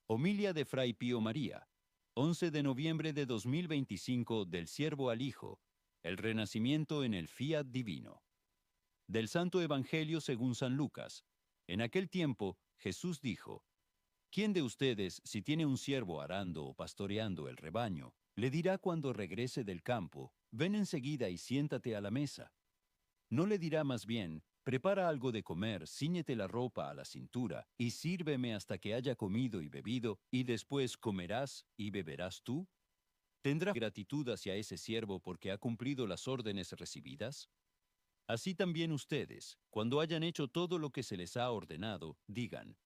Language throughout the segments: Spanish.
Homilia de Fray Pío María, 11 de noviembre de 2025, del Siervo al Hijo, el renacimiento en el Fiat Divino. Del Santo Evangelio según San Lucas. En aquel tiempo, Jesús dijo: ¿Quién de ustedes, si tiene un siervo arando o pastoreando el rebaño, le dirá cuando regrese del campo: ven enseguida y siéntate a la mesa? ¿No le dirá más bien: prepara algo de comer, cíñete la ropa a la cintura, y sírveme hasta que haya comido y bebido, y después comerás y beberás tú? ¿Tendrá gratitud hacia ese siervo porque ha cumplido las órdenes recibidas? Así también ustedes, cuando hayan hecho todo lo que se les ha ordenado, digan: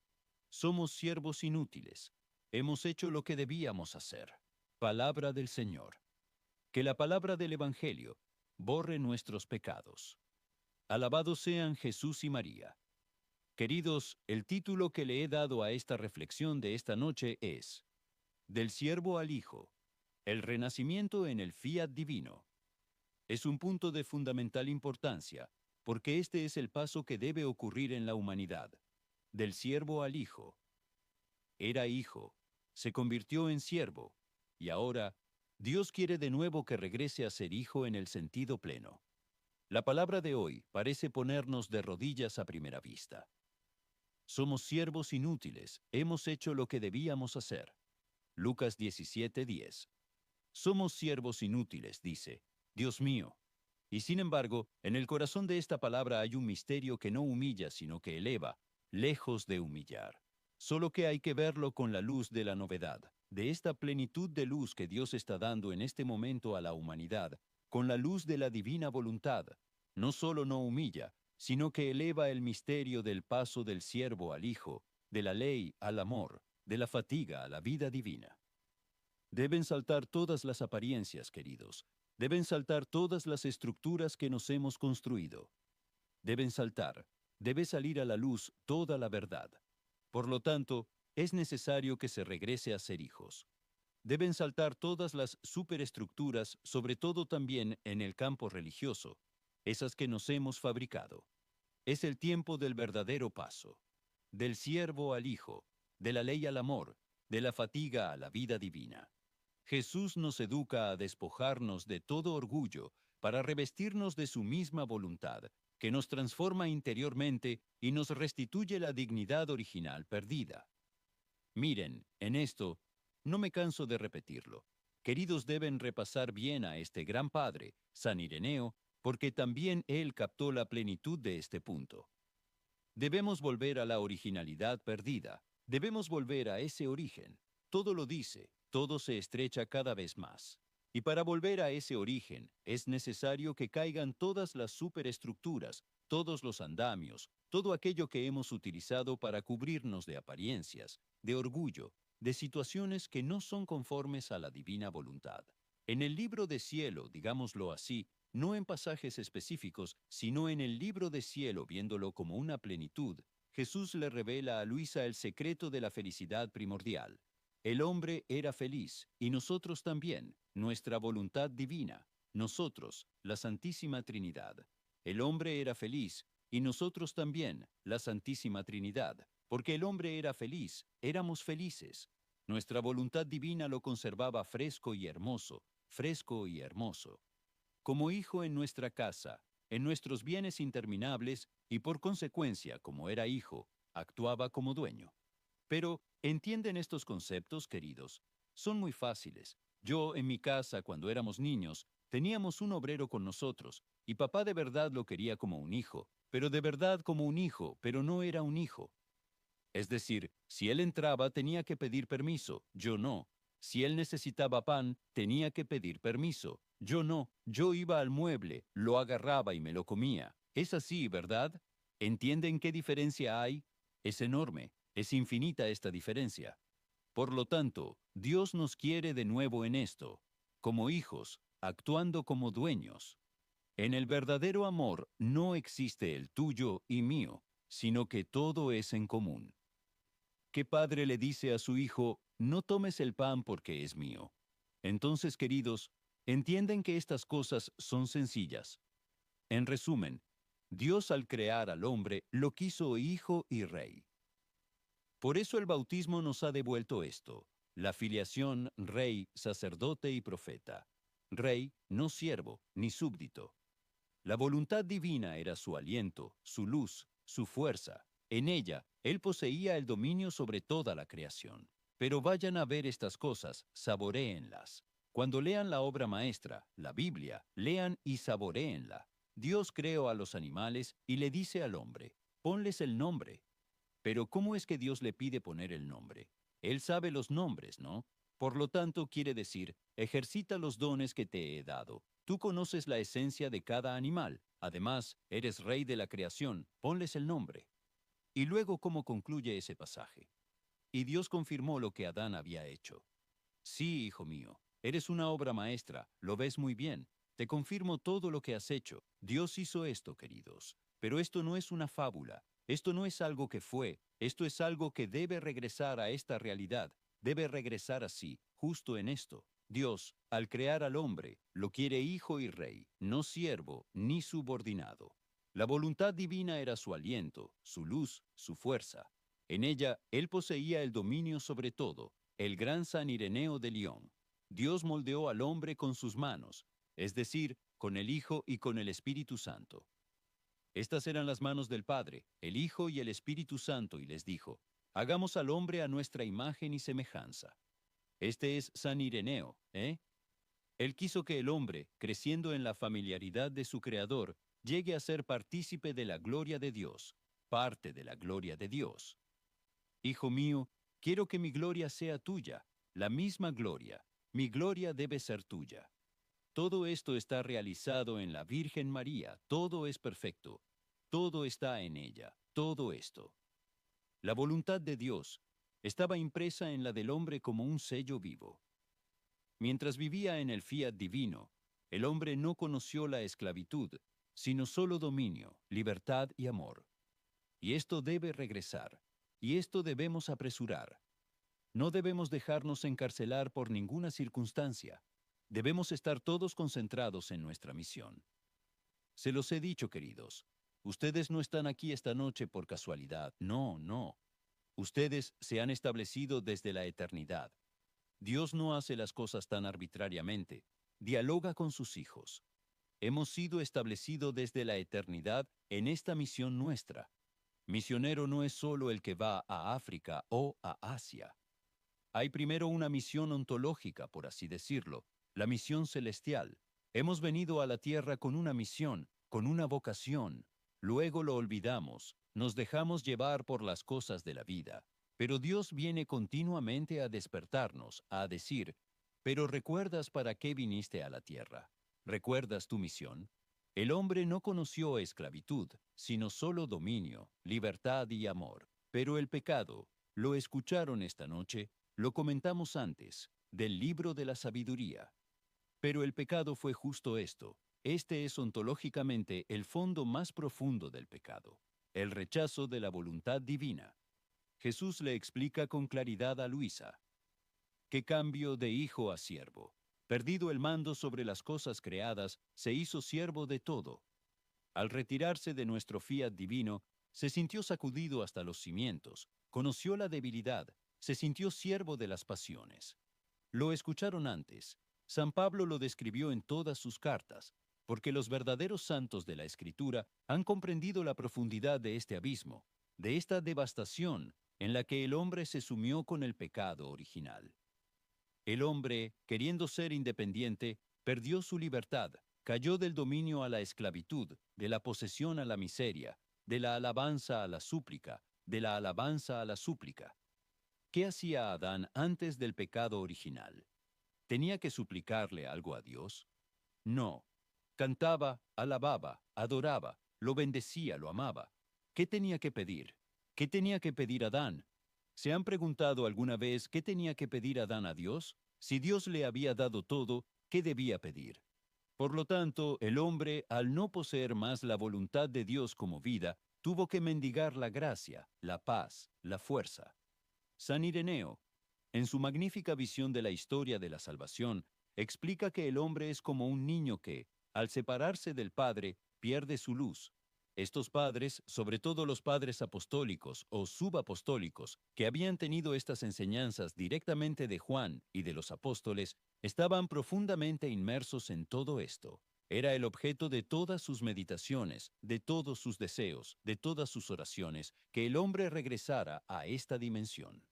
somos siervos inútiles, hemos hecho lo que debíamos hacer. Palabra del Señor. Que la palabra del Evangelio borre nuestros pecados. Alabados sean Jesús y María. Queridos, el título que le he dado a esta reflexión de esta noche es: Del siervo al Hijo, el renacimiento en el Fiat Divino. Es un punto de fundamental importancia, porque este es el paso que debe ocurrir en la humanidad. Del siervo al Hijo. Era hijo, se convirtió en siervo, y ahora Dios quiere de nuevo que regrese a ser hijo en el sentido pleno. La palabra de hoy parece ponernos de rodillas a primera vista. Somos siervos inútiles, hemos hecho lo que debíamos hacer. Lucas 17:10. Somos siervos inútiles, dice, Dios mío. Y sin embargo, en el corazón de esta palabra hay un misterio que no humilla, sino que eleva, lejos de humillar. Solo que hay que verlo con la luz de la novedad, de esta plenitud de luz que Dios está dando en este momento a la humanidad, con la luz de la divina voluntad. No solo no humilla, sino que eleva el misterio del paso del siervo al Hijo, de la ley al amor, de la fatiga a la vida divina. Deben saltar todas las apariencias, queridos. Deben saltar todas las estructuras que nos hemos construido. Deben saltar, debe salir a la luz toda la verdad. Por lo tanto, es necesario que se regrese a ser hijos. Deben saltar todas las superestructuras, sobre todo también en el campo religioso, esas que nos hemos fabricado. Es el tiempo del verdadero paso, del siervo al hijo, de la ley al amor, de la fatiga a la vida divina. Jesús nos educa a despojarnos de todo orgullo para revestirnos de su misma voluntad, que nos transforma interiormente y nos restituye la dignidad original perdida. Miren, en esto, no me canso de repetirlo. Queridos, deben repasar bien a este gran padre, San Ireneo, porque también él captó la plenitud de este punto. Debemos volver a la originalidad perdida. Debemos volver a ese origen. Todo lo dice, todo se estrecha cada vez más. Y para volver a ese origen es necesario que caigan todas las superestructuras, todos los andamios, todo aquello que hemos utilizado para cubrirnos de apariencias, de orgullo, de situaciones que no son conformes a la divina voluntad. En el libro de cielo, digámoslo así, no en pasajes específicos, sino en el libro de cielo, viéndolo como una plenitud, Jesús le revela a Luisa el secreto de la felicidad primordial. El hombre era feliz, y nosotros también, nuestra voluntad divina, nosotros, la Santísima Trinidad. El hombre era feliz, y nosotros también, la Santísima Trinidad, porque el hombre era feliz, éramos felices. Nuestra voluntad divina lo conservaba fresco y hermoso, fresco y hermoso. Como hijo en nuestra casa, en nuestros bienes interminables, y por consecuencia, como era hijo, actuaba como dueño. Pero, ¿entienden estos conceptos, queridos? Son muy fáciles. Yo, en mi casa, cuando éramos niños, teníamos un obrero con nosotros, y papá de verdad lo quería como un hijo, pero de verdad como un hijo, pero no era un hijo. Es decir, si él entraba tenía que pedir permiso, yo no. Si él necesitaba pan, tenía que pedir permiso, yo no. Yo iba al mueble, lo agarraba y me lo comía. Es así, ¿verdad? ¿Entienden qué diferencia hay? Es enorme, es infinita esta diferencia. Por lo tanto, Dios nos quiere de nuevo en esto, como hijos, actuando como dueños. En el verdadero amor no existe el tuyo y mío, sino que todo es en común. ¿Qué padre le dice a su hijo: no tomes el pan porque es mío? Entonces, queridos, entienden que estas cosas son sencillas. En resumen, Dios al crear al hombre lo quiso hijo y rey. Por eso el bautismo nos ha devuelto esto, la filiación rey, sacerdote y profeta. Rey, no siervo, ni súbdito. La voluntad divina era su aliento, su luz, su fuerza. En ella, él poseía el dominio sobre toda la creación. Pero vayan a ver estas cosas, saboréenlas. Cuando lean la obra maestra, la Biblia, lean y saboréenla. Dios creó a los animales y le dice al hombre, ponles el nombre. Pero ¿cómo es que Dios le pide poner el nombre? Él sabe los nombres, ¿no? Por lo tanto, quiere decir, ejercita los dones que te he dado. Tú conoces la esencia de cada animal. Además, eres rey de la creación. Ponles el nombre. Y luego, ¿cómo concluye ese pasaje? Y Dios confirmó lo que Adán había hecho. Sí, hijo mío, eres una obra maestra, lo ves muy bien. Te confirmo todo lo que has hecho. Dios hizo esto, queridos. Pero esto no es una fábula. Esto no es algo que fue. Esto es algo que debe regresar a esta realidad. Debe regresar así, justo en esto. Dios, al crear al hombre, lo quiere hijo y rey, no siervo ni subordinado. La voluntad divina era su aliento, su luz, su fuerza. En ella, él poseía el dominio sobre todo, el gran San Ireneo de León. Dios moldeó al hombre con sus manos, es decir, con el Hijo y con el Espíritu Santo. Estas eran las manos del Padre, el Hijo y el Espíritu Santo, y les dijo, hagamos al hombre a nuestra imagen y semejanza. Este es San Ireneo, ¿eh? Él quiso que el hombre, creciendo en la familiaridad de su Creador, llegue a ser partícipe de la gloria de Dios, parte de la gloria de Dios. Hijo mío, quiero que mi gloria sea tuya, la misma gloria. Mi gloria debe ser tuya. Todo esto está realizado en la Virgen María, todo es perfecto. Todo está en ella, todo esto. La voluntad de Dios estaba impresa en la del hombre como un sello vivo. Mientras vivía en el fiat divino, el hombre no conoció la esclavitud, sino solo dominio, libertad y amor. Y esto debe regresar, y esto debemos apresurar. No debemos dejarnos encarcelar por ninguna circunstancia. Debemos estar todos concentrados en nuestra misión. Se los he dicho, queridos. Ustedes no están aquí esta noche por casualidad. No, no. Ustedes se han establecido desde la eternidad. Dios no hace las cosas tan arbitrariamente. Dialoga con sus hijos. Hemos sido establecidos desde la eternidad en esta misión nuestra. Misionero no es solo el que va a África o a Asia. Hay primero una misión ontológica, por así decirlo, la misión celestial. Hemos venido a la tierra con una misión, con una vocación. Luego lo olvidamos, nos dejamos llevar por las cosas de la vida. Pero Dios viene continuamente a despertarnos, a decir, ¿pero recuerdas para qué viniste a la tierra? ¿Recuerdas tu misión? El hombre no conoció esclavitud, sino solo dominio, libertad y amor. Pero el pecado, ¿lo escucharon esta noche? Lo comentamos antes, del libro de la sabiduría. Pero el pecado fue justo esto. Este es ontológicamente el fondo más profundo del pecado, el rechazo de la voluntad divina. Jesús le explica con claridad a Luisa. ¿Qué cambio de hijo a siervo? Perdido el mando sobre las cosas creadas, se hizo siervo de todo. Al retirarse de nuestro fiat divino, se sintió sacudido hasta los cimientos, conoció la debilidad, se sintió siervo de las pasiones. Lo escucharon antes. San Pablo lo describió en todas sus cartas, porque los verdaderos santos de la Escritura han comprendido la profundidad de este abismo, de esta devastación en la que el hombre se sumió con el pecado original. El hombre, queriendo ser independiente, perdió su libertad, cayó del dominio a la esclavitud, de la posesión a la miseria, de la alabanza a la súplica, de la alabanza a la súplica. ¿Qué hacía Adán antes del pecado original? ¿Tenía que suplicarle algo a Dios? No. Cantaba, alababa, adoraba, lo bendecía, lo amaba. ¿Qué tenía que pedir? ¿Qué tenía que pedir Adán? ¿Se han preguntado alguna vez qué tenía que pedir Adán a Dios? Si Dios le había dado todo, ¿qué debía pedir? Por lo tanto, el hombre, al no poseer más la voluntad de Dios como vida, tuvo que mendigar la gracia, la paz, la fuerza. San Ireneo, en su magnífica visión de la historia de la salvación, explica que el hombre es como un niño que, al separarse del Padre, pierde su luz. Estos padres, sobre todo los padres apostólicos o subapostólicos, que habían tenido estas enseñanzas directamente de Juan y de los apóstoles, estaban profundamente inmersos en todo esto. Era el objeto de todas sus meditaciones, de todos sus deseos, de todas sus oraciones, que el hombre regresara a esta dimensión.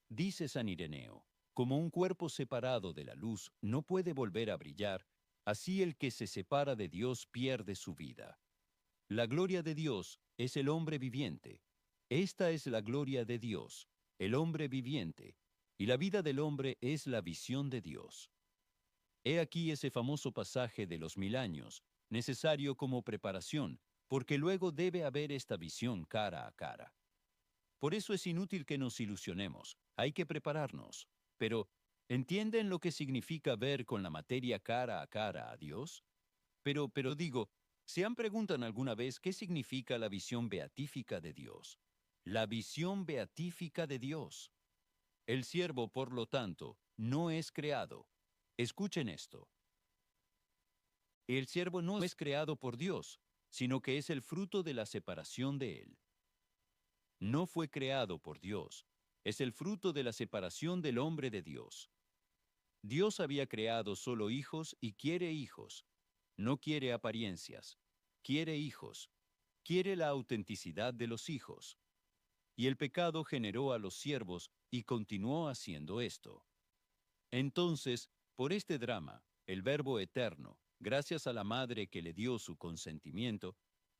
Dice San Ireneo, como un cuerpo separado de la luz no puede volver a brillar, así el que se separa de Dios pierde su vida. La gloria de Dios es el hombre viviente. Esta es la gloria de Dios, el hombre viviente, y la vida del hombre es la visión de Dios. He aquí ese famoso pasaje de los 1000 años, necesario como preparación, porque luego debe haber esta visión cara a cara. Por eso es inútil que nos ilusionemos, hay que prepararnos. Pero, ¿entienden lo que significa ver con la materia cara a cara a Dios? Pero digo, ¿se han preguntado alguna vez qué significa la visión beatífica de Dios? La visión beatífica de Dios. El siervo, por lo tanto, no es creado. Escuchen esto. El siervo no es creado por Dios, sino que es el fruto de la separación de Él. No fue creado por Dios, es el fruto de la separación del hombre de Dios. Dios había creado solo hijos y quiere hijos. No quiere apariencias, quiere hijos, quiere la autenticidad de los hijos. Y el pecado generó a los siervos y continuó haciendo esto. Entonces, por este drama, el Verbo eterno, gracias a la Madre que le dio su consentimiento,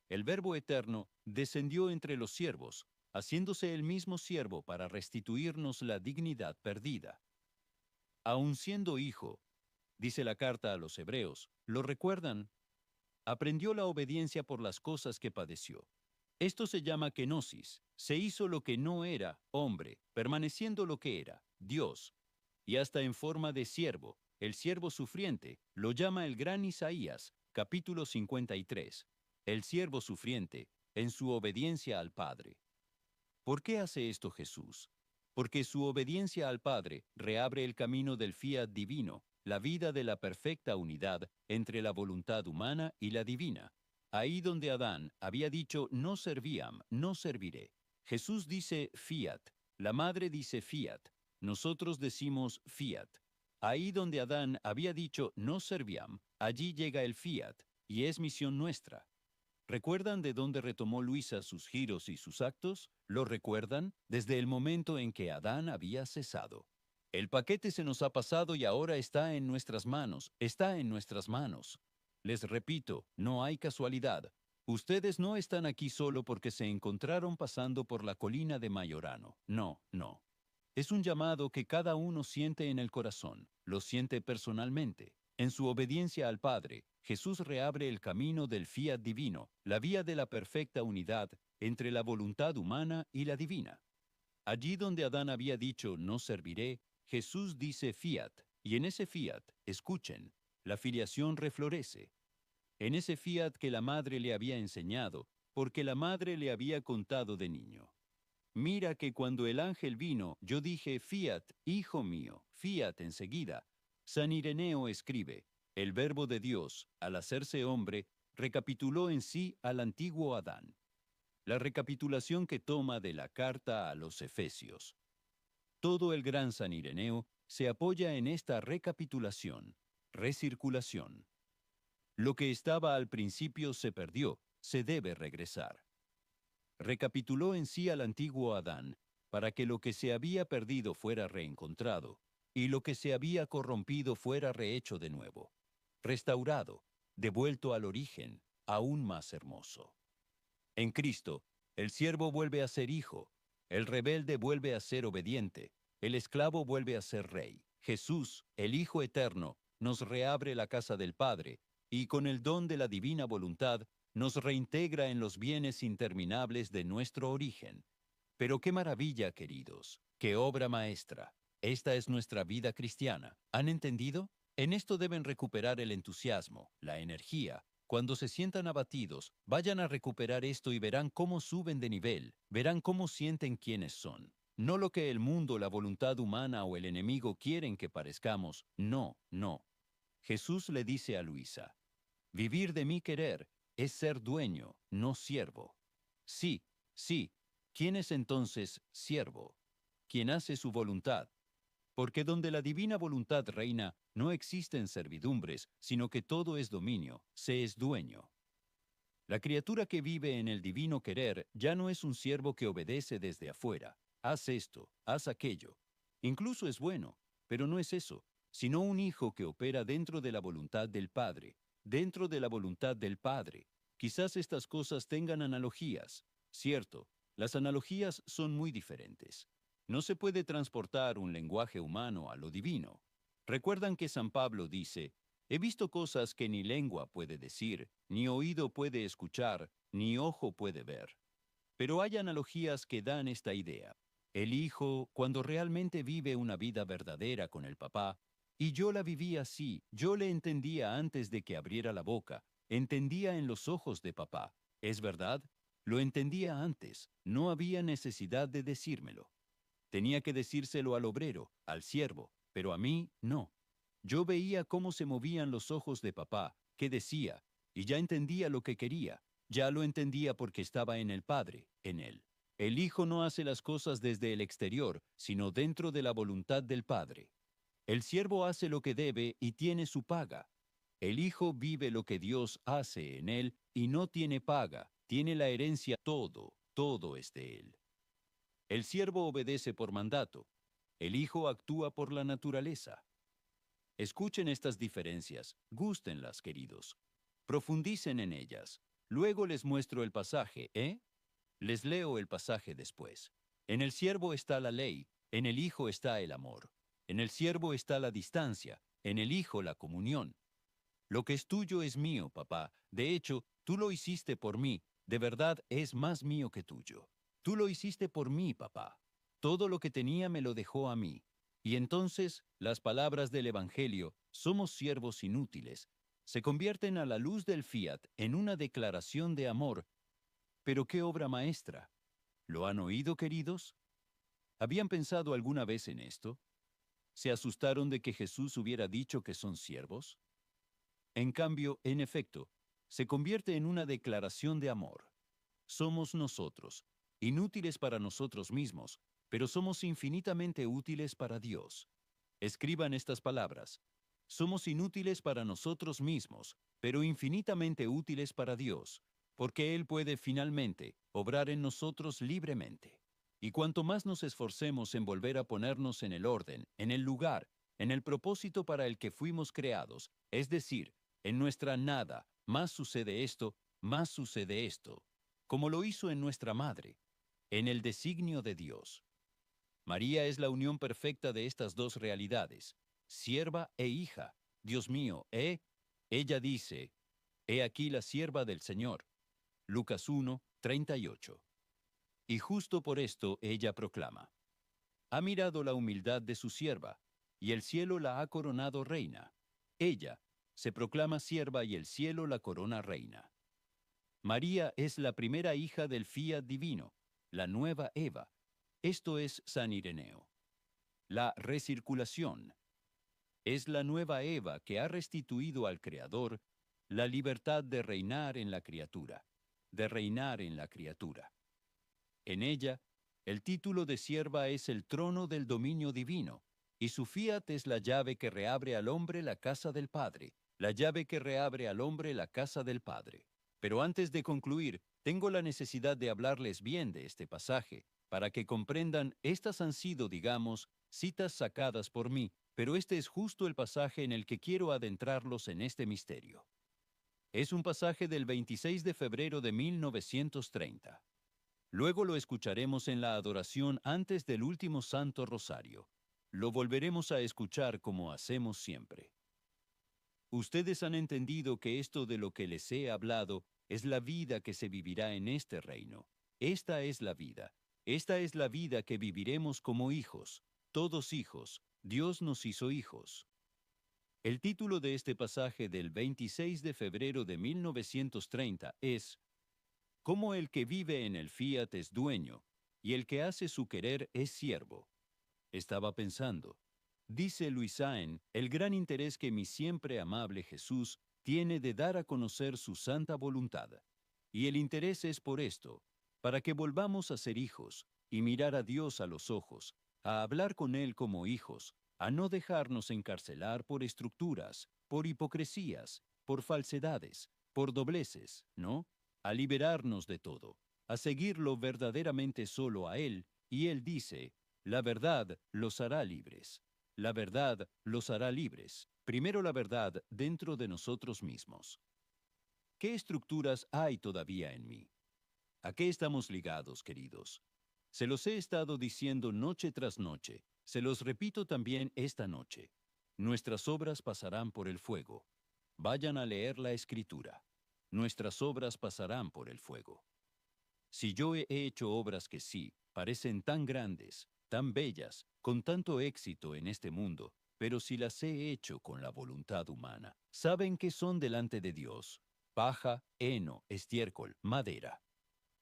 el Verbo eterno descendió entre los siervos, haciéndose el mismo siervo para restituirnos la dignidad perdida. Aun siendo hijo, dice la carta a los Hebreos, ¿lo recuerdan? Aprendió la obediencia por las cosas que padeció. Esto se llama kenosis. Se hizo lo que no era, hombre, permaneciendo lo que era, Dios. Y hasta en forma de siervo, el siervo sufriente, lo llama el gran Isaías, capítulo 53. El siervo sufriente, en su obediencia al Padre. ¿Por qué hace esto Jesús? Porque su obediencia al Padre reabre el camino del fiat divino, la vida de la perfecta unidad entre la voluntad humana y la divina. Ahí donde Adán había dicho no servíam, no serviré. Jesús dice fiat, la madre dice fiat, nosotros decimos fiat. Ahí donde Adán había dicho no servíam, allí llega el fiat, y es misión nuestra. ¿Recuerdan de dónde retomó Luisa sus giros y sus actos? ¿Lo recuerdan? Desde el momento en que Adán había cesado. El paquete se nos ha pasado y ahora está en nuestras manos, está en nuestras manos. Les repito, no hay casualidad. Ustedes no están aquí solo porque se encontraron pasando por la colina de Mayorano. No, no. Es un llamado que cada uno siente en el corazón, lo siente personalmente. En su obediencia al Padre, Jesús reabre el camino del fiat divino, la vía de la perfecta unidad entre la voluntad humana y la divina. Allí donde Adán había dicho no serviré, Jesús dice fiat, y en ese fiat, escuchen, la filiación reflorece. En ese fiat que la madre le había enseñado, porque la madre le había contado de niño. Mira que cuando el ángel vino, yo dije, fiat, hijo mío, fiat enseguida. San Ireneo escribe, el verbo de Dios, al hacerse hombre, recapituló en sí al antiguo Adán. La recapitulación que toma de la carta a los Efesios. Todo el gran San Ireneo se apoya en esta recapitulación, recirculación. Lo que estaba al principio se perdió, se debe regresar. Recapituló en sí al antiguo Adán, para que lo que se había perdido fuera reencontrado, y lo que se había corrompido fuera rehecho de nuevo, restaurado, devuelto al origen, aún más hermoso. En Cristo, el siervo vuelve a ser hijo, el rebelde vuelve a ser obediente, el esclavo vuelve a ser rey. Jesús, el Hijo Eterno, nos reabre la casa del Padre, y con el don de la divina voluntad, nos reintegra en los bienes interminables de nuestro origen. Pero qué maravilla, queridos, qué obra maestra. Esta es nuestra vida cristiana. ¿Han entendido? En esto deben recuperar el entusiasmo, la energía. Cuando se sientan abatidos, vayan a recuperar esto y verán cómo suben de nivel, verán cómo sienten quiénes son. No lo que el mundo, la voluntad humana o el enemigo quieren que parezcamos, no, no. Jesús le dice a Luisa, vivir de mi querer, es ser dueño, no siervo. Sí, sí, ¿quién es entonces siervo? Quien hace su voluntad. Porque donde la divina voluntad reina, no existen servidumbres, sino que todo es dominio, se es dueño. La criatura que vive en el divino querer ya no es un siervo que obedece desde afuera. Haz esto, haz aquello. Incluso es bueno, pero no es eso, sino un hijo que opera dentro de la voluntad del Padre, dentro de la voluntad del Padre. Quizás estas cosas tengan analogías. Cierto, las analogías son muy diferentes. No se puede transportar un lenguaje humano a lo divino. Recuerdan que San Pablo dice, he visto cosas que ni lengua puede decir, ni oído puede escuchar, ni ojo puede ver. Pero hay analogías que dan esta idea. El hijo, cuando realmente vive una vida verdadera con el papá, y yo la viví así, yo le entendía antes de que abriera la boca, entendía en los ojos de papá. ¿Es verdad? Lo entendía antes, no había necesidad de decírmelo. Tenía que decírselo al obrero, al siervo, pero a mí no. Yo veía cómo se movían los ojos de papá, qué decía, y ya entendía lo que quería. Ya lo entendía porque estaba en el Padre, en él. El Hijo no hace las cosas desde el exterior, sino dentro de la voluntad del Padre. El siervo hace lo que debe y tiene su paga. El Hijo vive lo que Dios hace en él y no tiene paga, tiene la herencia todo, todo es de él. El siervo obedece por mandato. El Hijo actúa por la naturaleza. Escuchen estas diferencias, gústenlas, queridos. Profundicen en ellas. Luego les muestro el pasaje, ¿eh? Les leo el pasaje después. En el siervo está la ley, en el Hijo está el amor. En el siervo está la distancia, en el Hijo la comunión. Lo que es tuyo es mío, papá. De hecho, tú lo hiciste por mí. De verdad es más mío que tuyo. Tú lo hiciste por mí, papá. Todo lo que tenía me lo dejó a mí. Y entonces, las palabras del Evangelio, somos siervos inútiles, se convierten a la luz del fiat en una declaración de amor. Pero qué obra maestra. ¿Lo han oído, queridos? ¿Habían pensado alguna vez en esto? ¿Se asustaron de que Jesús hubiera dicho que son siervos? En cambio, en efecto, se convierte en una declaración de amor. Somos nosotros, inútiles para nosotros mismos, pero somos infinitamente útiles para Dios. Escriban estas palabras. Somos inútiles para nosotros mismos, pero infinitamente útiles para Dios, porque Él puede finalmente obrar en nosotros libremente. Y cuanto más nos esforcemos en volver a ponernos en el orden, en el lugar, en el propósito para el que fuimos creados, es decir, en nuestra nada, más sucede esto, más sucede esto, como lo hizo en nuestra madre, en el designio de Dios. María es la unión perfecta de estas dos realidades, sierva e hija. Dios mío, Ella dice, he aquí la sierva del Señor. Lucas 1:38. Y justo por esto ella proclama, ha mirado la humildad de su sierva, y el cielo la ha coronado reina. Ella se proclama sierva y el cielo la corona reina. María es la primera hija del fiat divino, la nueva Eva. Esto es San Ireneo. La recirculación es la nueva Eva que ha restituido al Creador la libertad de reinar en la criatura, de reinar en la criatura. En ella, el título de sierva es el trono del dominio divino, y su fiat es la llave que reabre al hombre la casa del Padre, la llave que reabre al hombre la casa del Padre. Pero antes de concluir, tengo la necesidad de hablarles bien de este pasaje, para que comprendan, estas han sido, digamos, citas sacadas por mí, pero este es justo el pasaje en el que quiero adentrarlos en este misterio. Es un pasaje del 26 de febrero de 1930. Luego lo escucharemos en la adoración antes del último Santo Rosario. Lo volveremos a escuchar como hacemos siempre. Ustedes han entendido que esto de lo que les he hablado es la vida que se vivirá en este reino. Esta es la vida. Esta es la vida que viviremos como hijos, todos hijos. Dios nos hizo hijos. El título de este pasaje del 26 de febrero de 1930 es Cómo el que vive en el fiat es dueño, y el que hace su querer es siervo. Estaba pensando, dice Luis Sáenz, el gran interés que mi siempre amable Jesús tiene de dar a conocer su santa voluntad. Y el interés es por esto, para que volvamos a ser hijos, y mirar a Dios a los ojos, a hablar con Él como hijos, a no dejarnos encarcelar por estructuras, por hipocresías, por falsedades, por dobleces, ¿no? A liberarnos de todo, a seguirlo verdaderamente solo a Él, y Él dice, la verdad los hará libres. La verdad los hará libres. Primero la verdad dentro de nosotros mismos. ¿Qué estructuras hay todavía en mí? ¿A qué estamos ligados, queridos? Se los he estado diciendo noche tras noche, se los repito también esta noche. Nuestras obras pasarán por el fuego. Vayan a leer la Escritura. Nuestras obras pasarán por el fuego. Si yo he hecho obras que sí, parecen tan grandes, tan bellas, con tanto éxito en este mundo, pero si las he hecho con la voluntad humana, ¿saben qué son delante de Dios? Paja, heno, estiércol, madera.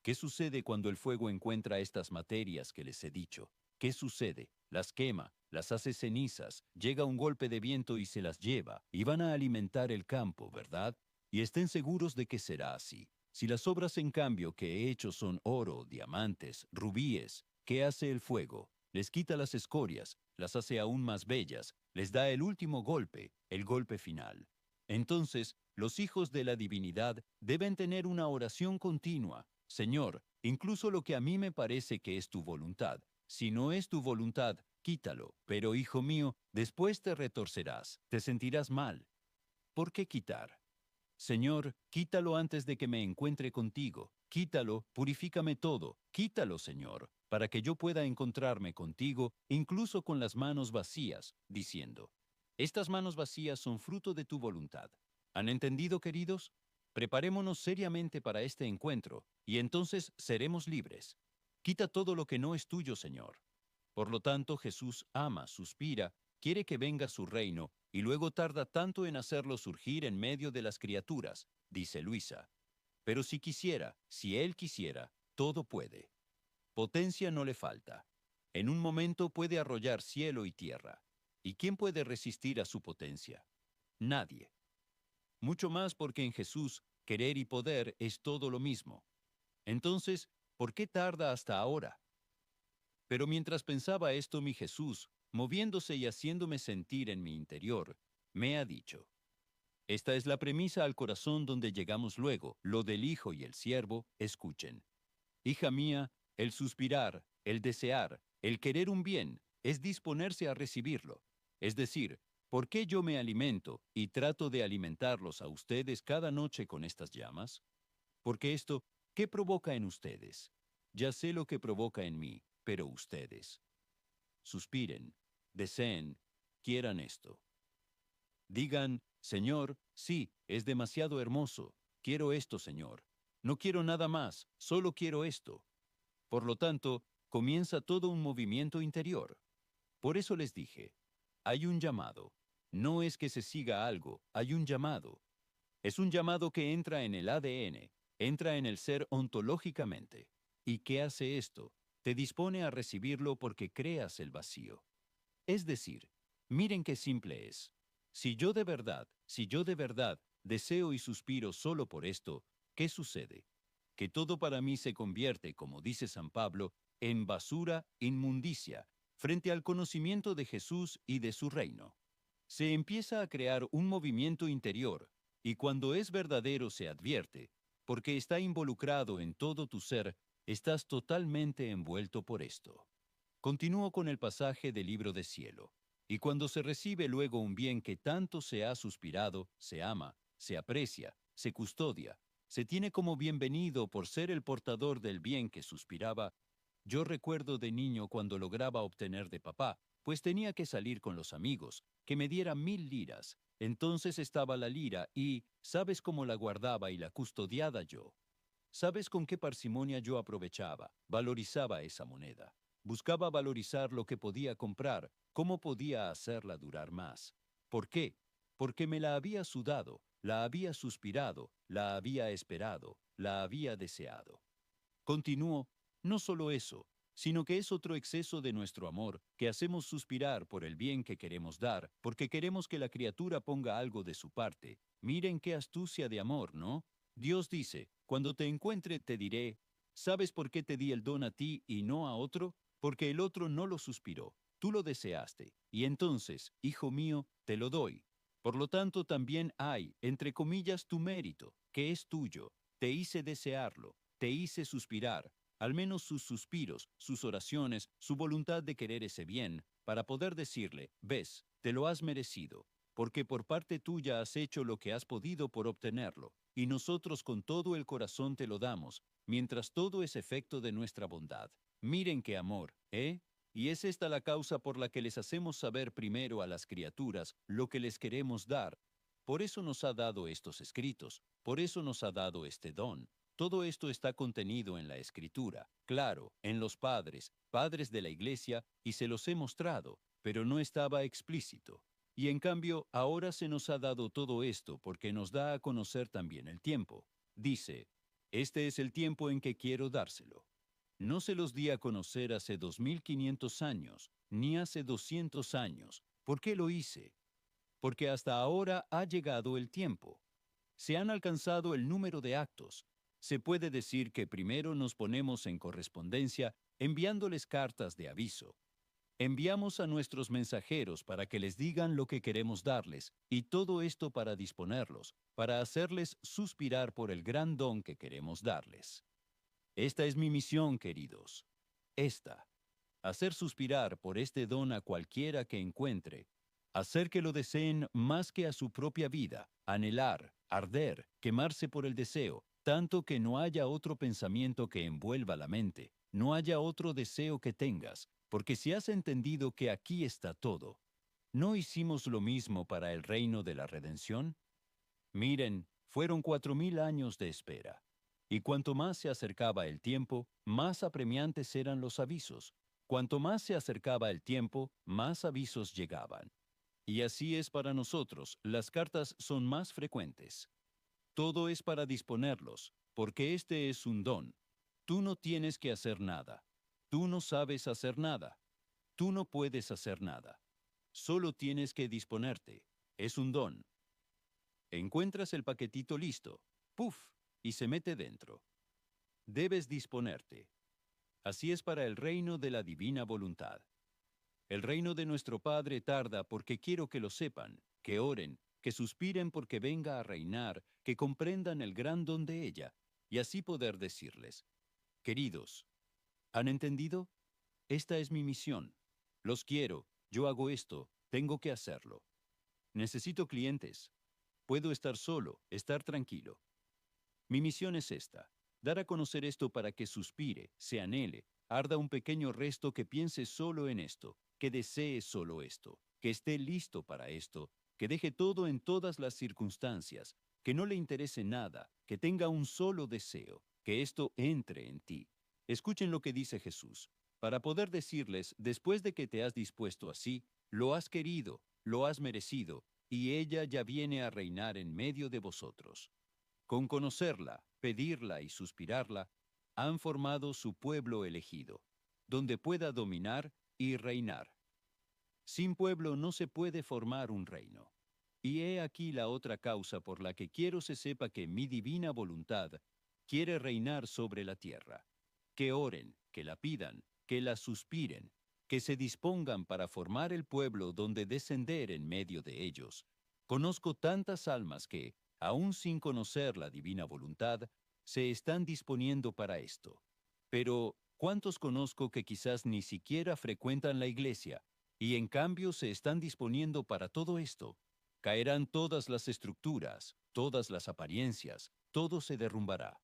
¿Qué sucede cuando el fuego encuentra estas materias que les he dicho? ¿Qué sucede? Las quema, las hace cenizas, llega un golpe de viento y se las lleva, y van a alimentar el campo, ¿verdad? Y estén seguros de que será así. Si las obras en cambio que he hecho son oro, diamantes, rubíes, ¿qué hace el fuego? Les quita las escorias, las hace aún más bellas, les da el último golpe, el golpe final. Entonces, los hijos de la divinidad deben tener una oración continua. Señor, incluso lo que a mí me parece que es tu voluntad, si no es tu voluntad, quítalo. Pero, hijo mío, después te retorcerás, te sentirás mal. ¿Por qué quitar? Señor, quítalo antes de que me encuentre contigo. Quítalo, purifícame todo. Quítalo, Señor, para que yo pueda encontrarme contigo, incluso con las manos vacías, diciendo, estas manos vacías son fruto de tu voluntad. ¿Han entendido, queridos? Preparémonos seriamente para este encuentro, y entonces seremos libres. Quita todo lo que no es tuyo, Señor. Por lo tanto, Jesús ama, suspira, quiere que venga su reino, y luego tarda tanto en hacerlo surgir en medio de las criaturas, dice Luisa. Pero si quisiera, si Él quisiera, todo puede. Potencia no le falta. En un momento puede arrollar cielo y tierra. ¿Y quién puede resistir a su potencia? Nadie. Mucho más porque en Jesús querer y poder es todo lo mismo. Entonces, ¿por qué tarda hasta ahora? Pero mientras pensaba esto, mi Jesús, moviéndose y haciéndome sentir en mi interior, me ha dicho, esta es la premisa al corazón donde llegamos luego, lo del Hijo y el Siervo, escuchen. Hija mía, el suspirar, el desear, el querer un bien, es disponerse a recibirlo. Es decir, ¿por qué yo me alimento y trato de alimentarlos a ustedes cada noche con estas llamas? Porque esto, ¿qué provoca en ustedes? Ya sé lo que provoca en mí, pero ustedes. Suspiren, deseen, quieran esto. Digan, Señor, sí, es demasiado hermoso. Quiero esto, Señor. No quiero nada más, solo quiero esto. Por lo tanto, comienza todo un movimiento interior. Por eso les dije, hay un llamado. No es que se siga algo, hay un llamado. Es un llamado que entra en el ADN, entra en el ser ontológicamente. ¿Y qué hace esto? Te dispone a recibirlo porque creas el vacío. Es decir, miren qué simple es. Si yo de verdad deseo y suspiro solo por esto, ¿qué sucede? Que todo para mí se convierte, como dice San Pablo, en basura, inmundicia, frente al conocimiento de Jesús y de su reino. Se empieza a crear un movimiento interior, y cuando es verdadero se advierte, porque está involucrado en todo tu ser, estás totalmente envuelto por esto. Continúo con el pasaje del libro de cielo. Y cuando se recibe luego un bien que tanto se ha suspirado, se ama, se aprecia, se custodia, se tiene como bienvenido por ser el portador del bien que suspiraba. Yo recuerdo de niño cuando lograba obtener de papá, pues tenía que salir con los amigos, que me diera 1000 liras. Entonces estaba la lira y, ¿sabes cómo la guardaba y la custodiaba yo? ¿Sabes con qué parsimonia yo aprovechaba, valorizaba esa moneda? Buscaba valorizar lo que podía comprar, cómo podía hacerla durar más. ¿Por qué? Porque me la había sudado, la había suspirado, la había esperado, la había deseado. Continúo, no solo eso, sino que es otro exceso de nuestro amor que hacemos suspirar por el bien que queremos dar, porque queremos que la criatura ponga algo de su parte. Miren qué astucia de amor, ¿no? Dios dice, cuando te encuentre te diré, ¿sabes por qué te di el don a ti y no a otro? Porque el otro no lo suspiró, tú lo deseaste, y entonces, hijo mío, te lo doy. Por lo tanto, también hay, entre comillas, tu mérito, que es tuyo. Te hice desearlo, te hice suspirar, al menos sus suspiros, sus oraciones, su voluntad de querer ese bien, para poder decirle, ves, te lo has merecido, porque por parte tuya has hecho lo que has podido por obtenerlo, y nosotros con todo el corazón te lo damos, mientras todo es efecto de nuestra bondad. Miren qué amor, ¿eh? Y es esta la causa por la que les hacemos saber primero a las criaturas lo que les queremos dar. Por eso nos ha dado estos escritos, por eso nos ha dado este don. Todo esto está contenido en la Escritura, claro, en los padres, padres de la Iglesia, y se los he mostrado, pero no estaba explícito. Y en cambio, ahora se nos ha dado todo esto porque nos da a conocer también el tiempo. Dice, este es el tiempo en que quiero dárselo. No se los di a conocer hace 2500 años, ni hace 200 años. ¿Por qué lo hice? Porque hasta ahora ha llegado el tiempo. Se han alcanzado el número de actos. Se puede decir que primero nos ponemos en correspondencia enviándoles cartas de aviso. Enviamos a nuestros mensajeros para que les digan lo que queremos darles, y todo esto para disponerlos, para hacerles suspirar por el gran don que queremos darles. Esta es mi misión, queridos. Esta. Hacer suspirar por este don a cualquiera que encuentre, hacer que lo deseen más que a su propia vida, anhelar, arder, quemarse por el deseo, tanto que no haya otro pensamiento que envuelva la mente, no haya otro deseo que tengas, porque si has entendido que aquí está todo, ¿no hicimos lo mismo para el reino de la redención? Miren, fueron 4000 años de espera. Y cuanto más se acercaba el tiempo, más apremiantes eran los avisos. Cuanto más se acercaba el tiempo, más avisos llegaban. Y así es para nosotros, las cartas son más frecuentes. Todo es para disponerlos, porque este es un don. Tú no tienes que hacer nada. Tú no sabes hacer nada. Tú no puedes hacer nada. Solo tienes que disponerte. Es un don. Encuentras el paquetito listo, ¡puf!, y se mete dentro. Debes disponerte. Así es para el reino de la divina voluntad. El reino de nuestro Padre tarda porque quiero que lo sepan, que oren, que suspiren porque venga a reinar, que comprendan el gran don de ella, y así poder decirles, queridos, ¿han entendido? Esta es mi misión. Los quiero, yo hago esto, tengo que hacerlo. Necesito clientes. Puedo estar solo, estar tranquilo. Mi misión es esta, dar a conocer esto para que suspire, se anhele, arda un pequeño resto que piense solo en esto, que desee solo esto, que esté listo para esto, que deje todo en todas las circunstancias, que no le interese nada, que tenga un solo deseo, que esto entre en ti. Escuchen lo que dice Jesús, para poder decirles, después de que te has dispuesto así, lo has querido, lo has merecido, y ella ya viene a reinar en medio de vosotros. Con conocerla, pedirla y suspirarla, han formado su pueblo elegido, donde pueda dominar y reinar. Sin pueblo no se puede formar un reino. Y he aquí la otra causa por la que quiero se sepa que mi divina voluntad quiere reinar sobre la tierra. Que oren, que la pidan, que la suspiren, que se dispongan para formar el pueblo donde descender en medio de ellos. Conozco tantas almas que, aún sin conocer la divina voluntad, se están disponiendo para esto. Pero, ¿cuántos conozco que quizás ni siquiera frecuentan la iglesia y en cambio se están disponiendo para todo esto? Caerán todas las estructuras, todas las apariencias, todo se derrumbará.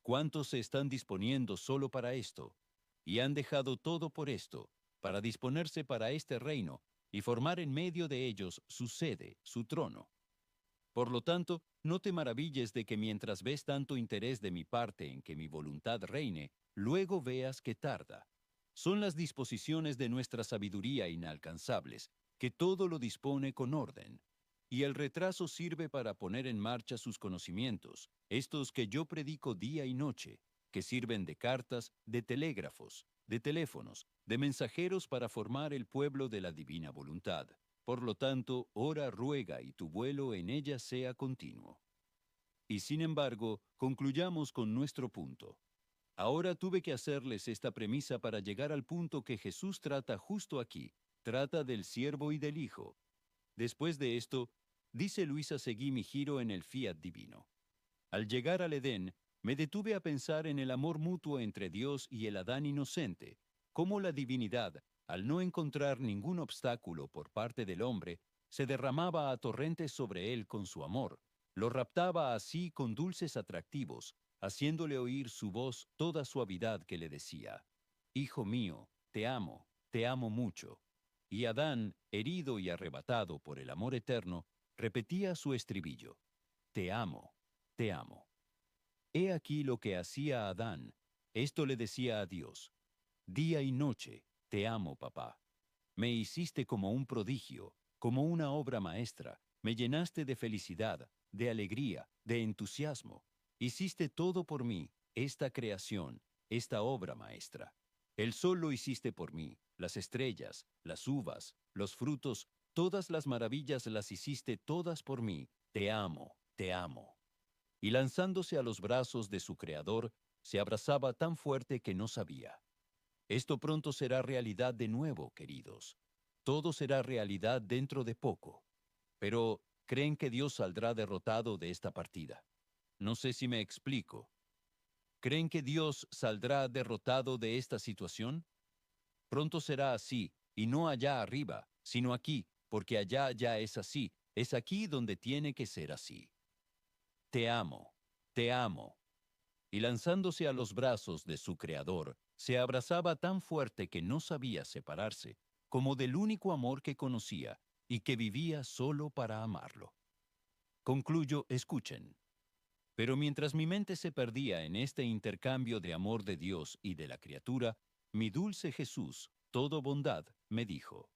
¿Cuántos se están disponiendo solo para esto? Y han dejado todo por esto, para disponerse para este reino y formar en medio de ellos su sede, su trono. Por lo tanto, no te maravilles de que mientras ves tanto interés de mi parte en que mi voluntad reine, luego veas que tarda. Son las disposiciones de nuestra sabiduría inalcanzables, que todo lo dispone con orden. Y el retraso sirve para poner en marcha sus conocimientos, estos que yo predico día y noche, que sirven de cartas, de telégrafos, de teléfonos, de mensajeros para formar el pueblo de la divina voluntad. Por lo tanto, ora, ruega y tu vuelo en ella sea continuo. Y sin embargo, concluyamos con nuestro punto. Ahora tuve que hacerles esta premisa para llegar al punto que Jesús trata justo aquí. Trata del siervo y del hijo. Después de esto, dice Luisa, seguí mi giro en el fiat divino. Al llegar al Edén, me detuve a pensar en el amor mutuo entre Dios y el Adán inocente, cómo la divinidad, al no encontrar ningún obstáculo por parte del hombre, se derramaba a torrentes sobre él con su amor, lo raptaba así con dulces atractivos, haciéndole oír su voz toda suavidad que le decía, Hijo mío, te amo mucho. Y Adán, herido y arrebatado por el amor eterno, repetía su estribillo, Te amo, te amo. He aquí lo que hacía Adán. Esto le decía a Dios, día y noche, te amo, papá. Me hiciste como un prodigio, como una obra maestra. Me llenaste de felicidad, de alegría, de entusiasmo. Hiciste todo por mí, esta creación, esta obra maestra. El sol lo hiciste por mí, las estrellas, las uvas, los frutos, todas las maravillas las hiciste todas por mí. Te amo, te amo. Y lanzándose a los brazos de su Creador, se abrazaba tan fuerte que no sabía. Esto pronto será realidad de nuevo, queridos. Todo será realidad dentro de poco. Pero, ¿creen que Dios saldrá derrotado de esta partida? No sé si me explico. ¿Creen que Dios saldrá derrotado de esta situación? Pronto será así, y no allá arriba, sino aquí, porque allá ya es así. Es aquí donde tiene que ser así. Te amo, te amo. Y lanzándose a los brazos de su Creador, se abrazaba tan fuerte que no sabía separarse, como del único amor que conocía y que vivía solo para amarlo. Concluyo, escuchen. Pero mientras mi mente se perdía en este intercambio de amor de Dios y de la criatura, mi dulce Jesús, todo bondad, me dijo,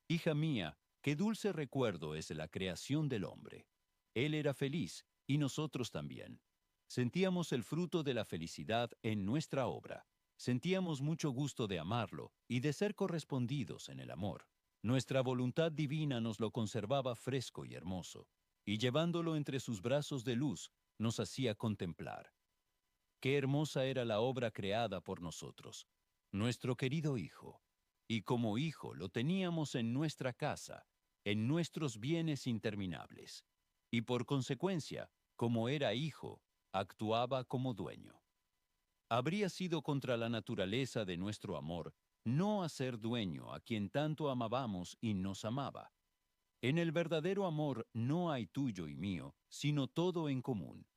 Hija mía, qué dulce recuerdo es la creación del hombre. Él era feliz, y nosotros también. Sentíamos el fruto de la felicidad en nuestra obra. Sentíamos mucho gusto de amarlo y de ser correspondidos en el amor. Nuestra voluntad divina nos lo conservaba fresco y hermoso, y llevándolo entre sus brazos de luz, nos hacía contemplar. Qué hermosa era la obra creada por nosotros, nuestro querido Hijo. Y como Hijo lo teníamos en nuestra casa, en nuestros bienes interminables. Y por consecuencia, como era Hijo, actuaba como dueño. Habría sido contra la naturaleza de nuestro amor no hacer dueño a quien tanto amábamos y nos amaba. En el verdadero amor no hay tuyo y mío, sino todo en común.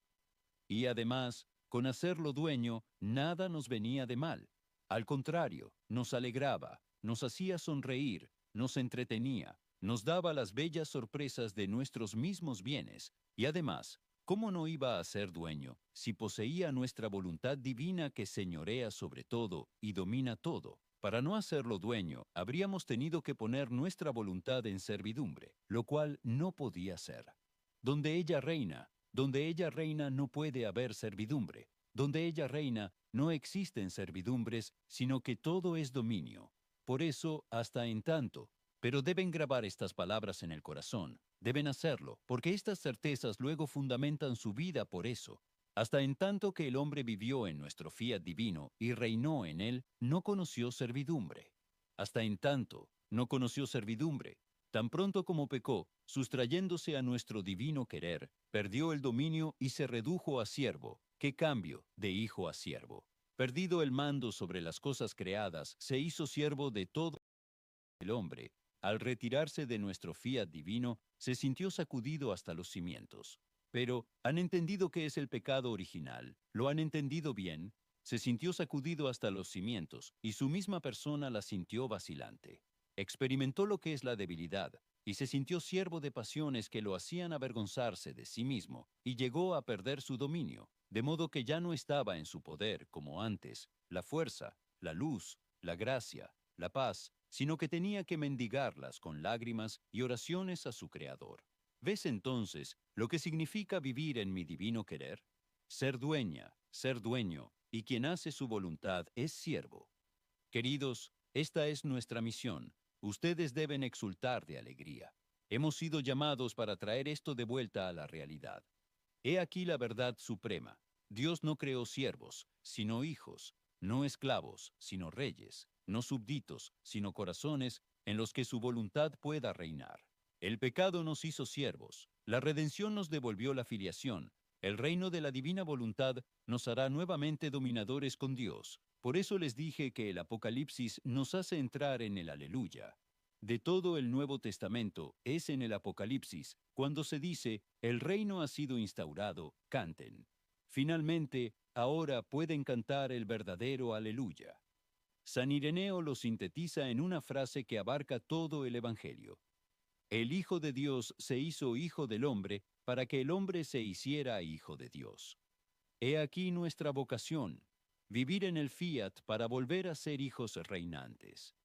Y además, con hacerlo dueño, nada nos venía de mal. Al contrario, nos alegraba, nos hacía sonreír, nos entretenía, nos daba las bellas sorpresas de nuestros mismos bienes, y además, ¿cómo no iba a ser dueño si poseía nuestra voluntad divina que señorea sobre todo y domina todo? Para no hacerlo dueño, habríamos tenido que poner nuestra voluntad en servidumbre, lo cual no podía ser. Donde ella reina no puede haber servidumbre. Donde ella reina no existen servidumbres, sino que todo es dominio. Por eso, hasta en tanto, pero deben grabar estas palabras en el corazón. Deben hacerlo, porque estas certezas luego fundamentan su vida por eso. Hasta en tanto que el hombre vivió en nuestro fiat divino y reinó en él, no conoció servidumbre. Hasta en tanto, no conoció servidumbre. Tan pronto como pecó, sustrayéndose a nuestro divino querer, perdió el dominio y se redujo a siervo. ¿Qué cambio de hijo a siervo? Perdido el mando sobre las cosas creadas, se hizo siervo de todo el hombre. Al retirarse de nuestro fiat divino, se sintió sacudido hasta los cimientos. Pero, ¿han entendido qué es el pecado original? ¿Lo han entendido bien? Se sintió sacudido hasta los cimientos, y su misma persona la sintió vacilante. Experimentó lo que es la debilidad, y se sintió siervo de pasiones que lo hacían avergonzarse de sí mismo, y llegó a perder su dominio, de modo que ya no estaba en su poder, como antes, la fuerza, la luz, la gracia, la paz, sino que tenía que mendigarlas con lágrimas y oraciones a su Creador. ¿Ves entonces lo que significa vivir en mi divino querer? Ser dueña, ser dueño, y quien hace su voluntad es siervo. Queridos, esta es nuestra misión. Ustedes deben exultar de alegría. Hemos sido llamados para traer esto de vuelta a la realidad. He aquí la verdad suprema. Dios no creó siervos, sino hijos, no esclavos, sino reyes, no súbditos, sino corazones en los que su voluntad pueda reinar. El pecado nos hizo siervos, la redención nos devolvió la filiación, el reino de la divina voluntad nos hará nuevamente dominadores con Dios. Por eso les dije que el Apocalipsis nos hace entrar en el Aleluya. De todo el Nuevo Testamento es en el Apocalipsis cuando se dice, el reino ha sido instaurado, canten. Finalmente, ahora pueden cantar el verdadero Aleluya. San Ireneo lo sintetiza en una frase que abarca todo el Evangelio. El Hijo de Dios se hizo Hijo del hombre para que el hombre se hiciera Hijo de Dios. He aquí nuestra vocación, vivir en el fiat para volver a ser hijos reinantes.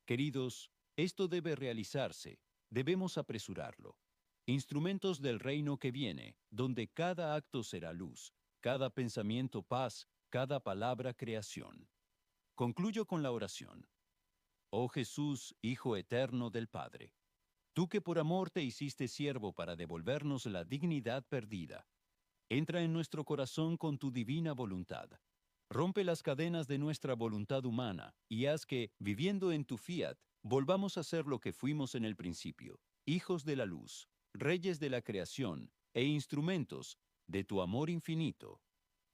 Queridos, esto debe realizarse, debemos apresurarlo. Instrumentos del reino que viene, donde cada acto será luz, cada pensamiento paz, cada palabra creación. Concluyo con la oración. Oh Jesús, Hijo eterno del Padre, tú que por amor te hiciste siervo para devolvernos la dignidad perdida, entra en nuestro corazón con tu divina voluntad. Rompe las cadenas de nuestra voluntad humana y haz que, viviendo en tu fiat, volvamos a ser lo que fuimos en el principio, hijos de la luz, reyes de la creación e instrumentos de tu amor infinito.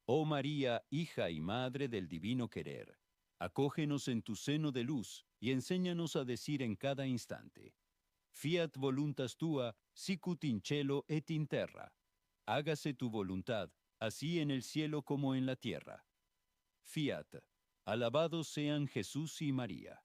Oh María, hija y madre del divino querer, acógenos en tu seno de luz y enséñanos a decir en cada instante, Fiat voluntas tua, sicut in cielo et in terra. Hágase tu voluntad, así en el cielo como en la tierra. Fiat. Alabados sean Jesús y María.